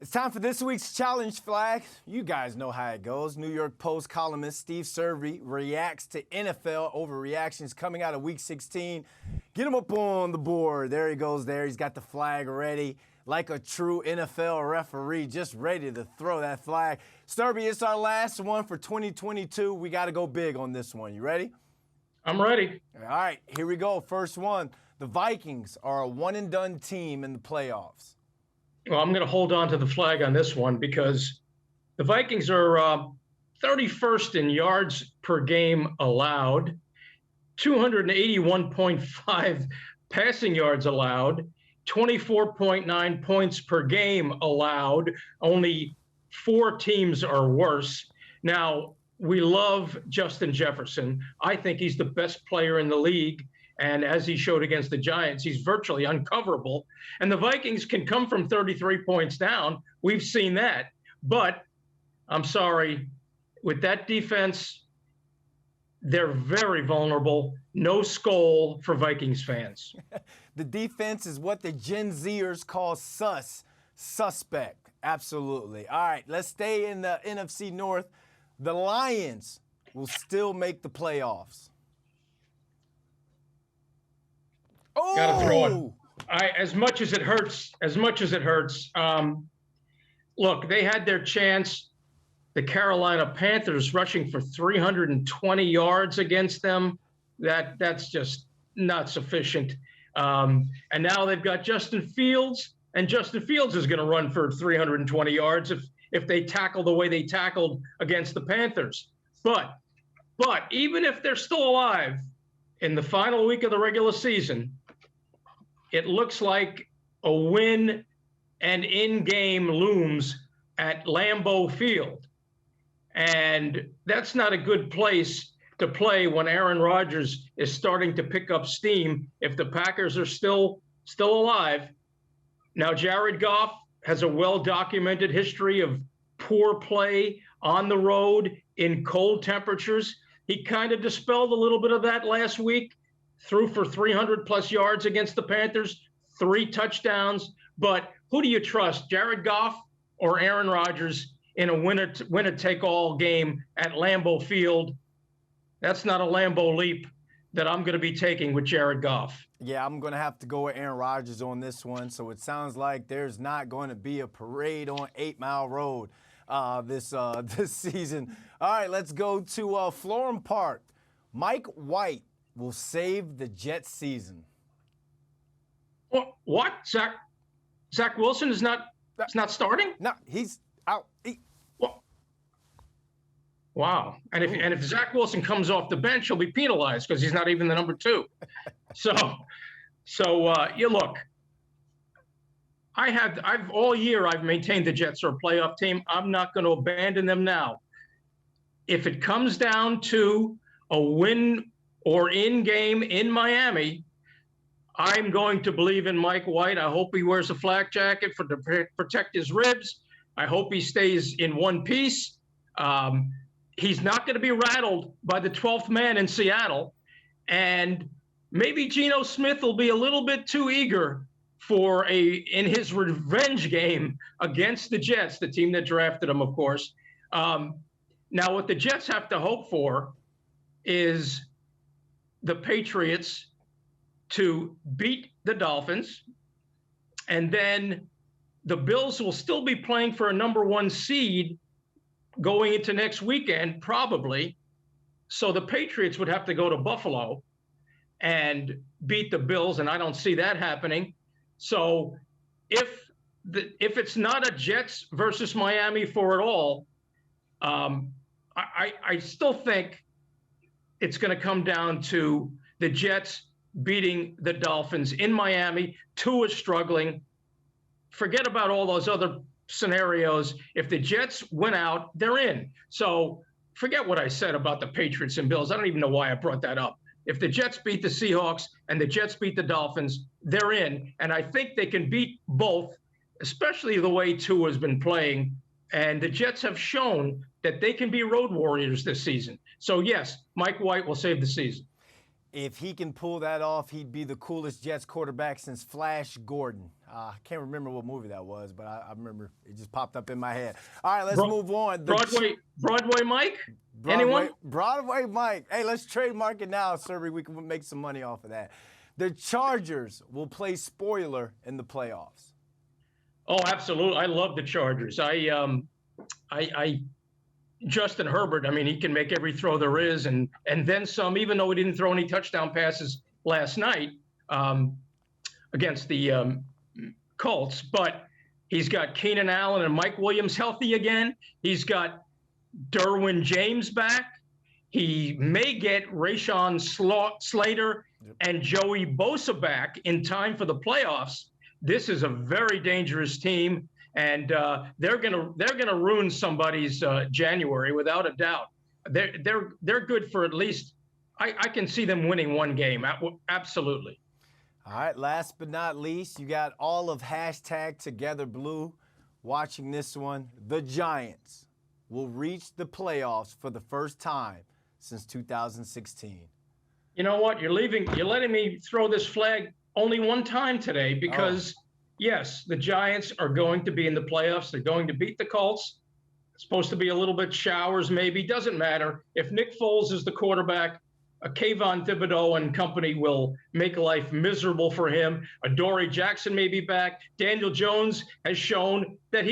It's time for this week's challenge flag. You guys know how it goes. New York Post columnist Steve Serby reacts to NFL overreactions coming out of Week 16. Get him up on the board. There he goes there. He's got the flag ready like a true NFL referee, just ready to throw that flag. Serby, it's our last one for 2022. We got to go big on this one. You ready? I'm ready. All right, here we go. First one. The Vikings are a one-and-done team in the playoffs. Well, I'm going to hold on to the flag on this one because the Vikings are 31st in yards per game allowed, 281.5 passing yards allowed, 24.9 points per game allowed. Only 4 teams are worse. Now, we love Justin Jefferson. I think he's the best player in the league. And as he showed against the Giants, he's virtually uncoverable. And the Vikings can come from 33 points down. We've seen that. But I'm sorry, with that defense, they're very vulnerable. No skull for Vikings fans. The defense is what the Gen Zers call suspect. Absolutely. All right, let's stay in the NFC North. The Lions will still make the playoffs. Oh! Gotta throw it. As much as it hurts, look, they had their chance. The Carolina Panthers rushing for 320 yards against them. That's just not sufficient. And now they've got Justin Fields, and Justin Fields is going to run for 320 yards if they tackle the way they tackled against the Panthers. But even if they're still alive in the final week of the regular season, it looks like a win and in-game looms at Lambeau Field. And that's not a good place to play when Aaron Rodgers is starting to pick up steam if the Packers are still alive. Now, Jared Goff has a well-documented history of poor play on the road in cold temperatures. He kind of dispelled a little bit of that last week. Threw for 300-plus yards against the Panthers, 3 touchdowns. But who do you trust, Jared Goff or Aaron Rodgers in a winner-take-all game at Lambeau Field? That's not a Lambeau leap that I'm going to be taking with Jared Goff. Yeah, I'm going to have to go with Aaron Rodgers on this one. So it sounds like there's not going to be a parade on 8 Mile Road this season. All right, let's go to Florham Park. Mike White will save the Jets season. What? Zach Wilson is not starting? No, he's out. Wow. And if Zach Wilson comes off the bench, he'll be penalized because he's not even the number 2. You look. I've all year I've maintained the Jets are a playoff team. I'm not going to abandon them now. If it comes down to a win or in-game in Miami, I'm going to believe in Mike White. I hope he wears a flak jacket to protect his ribs. I hope he stays in one piece. He's not going to be rattled by the 12th man in Seattle. And maybe Geno Smith will be a little bit too eager in his revenge game against the Jets, the team that drafted him, of course. Now, what the Jets have to hope for is the Patriots to beat the Dolphins, and then the Bills will still be playing for a number 1 seed going into next weekend, probably. So the Patriots would have to go to Buffalo and beat the Bills, and I don't see that happening. So if it's not a Jets versus Miami for it all, I still think it's going to come down to the Jets beating the Dolphins in Miami. Tua is struggling. Forget about all those other scenarios. If the Jets win out, they're in. So forget what I said about the Patriots and Bills. I don't even know why I brought that up. If the Jets beat the Seahawks and the Jets beat the Dolphins, they're in. And I think they can beat both, especially the way Tua has been playing. And the Jets have shown that they can be road warriors this season. So, yes, Mike White will save the season. If he can pull that off, he'd be the coolest Jets quarterback since Flash Gordon. I can't remember what movie that was, but I remember it just popped up in my head. All right, let's move on. Broadway Mike? Anyone? Broadway Mike. Hey, let's trademark it now, Serby. We can make some money off of that. The Chargers will play spoiler in the playoffs. Oh, absolutely. I love the Chargers. Justin Herbert, I mean, he can make every throw there is and then some, even though he didn't throw any touchdown passes last night against the Colts. But he's got Keenan Allen and Mike Williams healthy again. He's got Derwin James back. He may get Rashawn Slater and Joey Bosa back in time for the playoffs. This is a very dangerous team. And they're gonna ruin somebody's January without a doubt. They're good for at least. I can see them winning one game. Absolutely. All right. Last but not least, you got all of #TogetherBlue watching this one. The Giants will reach the playoffs for the first time since 2016. You know what? You're letting me throw this flag only one time today because. Yes, the Giants are going to be in the playoffs. They're going to beat the Colts. It's supposed to be a little bit showers, maybe. Doesn't matter. If Nick Foles is the quarterback, Kayvon Thibodeau and company will make life miserable for him. Adoree Jackson may be back. Daniel Jones has shown that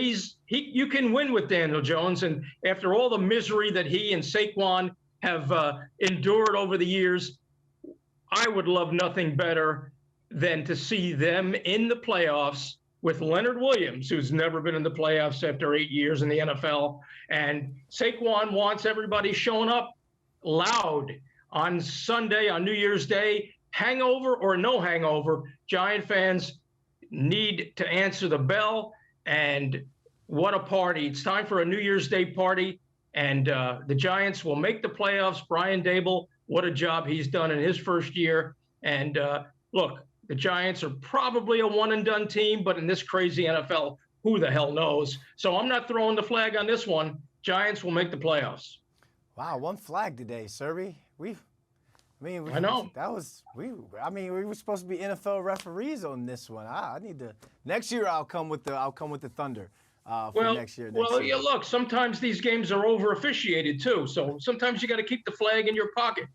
you can win with Daniel Jones. And after all the misery that he and Saquon have endured over the years, I would love nothing better than to see them in the playoffs with Leonard Williams, who's never been in the playoffs after 8 years in the NFL. And Saquon wants everybody showing up loud on Sunday, on New Year's Day. Hangover or no hangover, Giant fans need to answer the bell. And what a party. It's time for a New Year's Day party. And the Giants will make the playoffs. Brian Dable, what a job he's done in his first year. And look, the Giants are probably a one-and-done team, but in this crazy NFL, who the hell knows? So I'm not throwing the flag on this one. Giants will make the playoffs. Wow, one flag today, Serby. I know. We were supposed to be NFL referees on this one. I need to. Next year, I'll come with the Thunder. Next year. Yeah, look, sometimes these games are over officiated too. So sometimes you got to keep the flag in your pocket.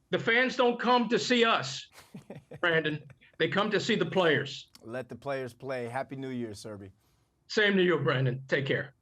The fans don't come to see us, Brandon. They come to see the players. Let the players play. Happy New Year, Serby. Same to you, Brandon. Take care.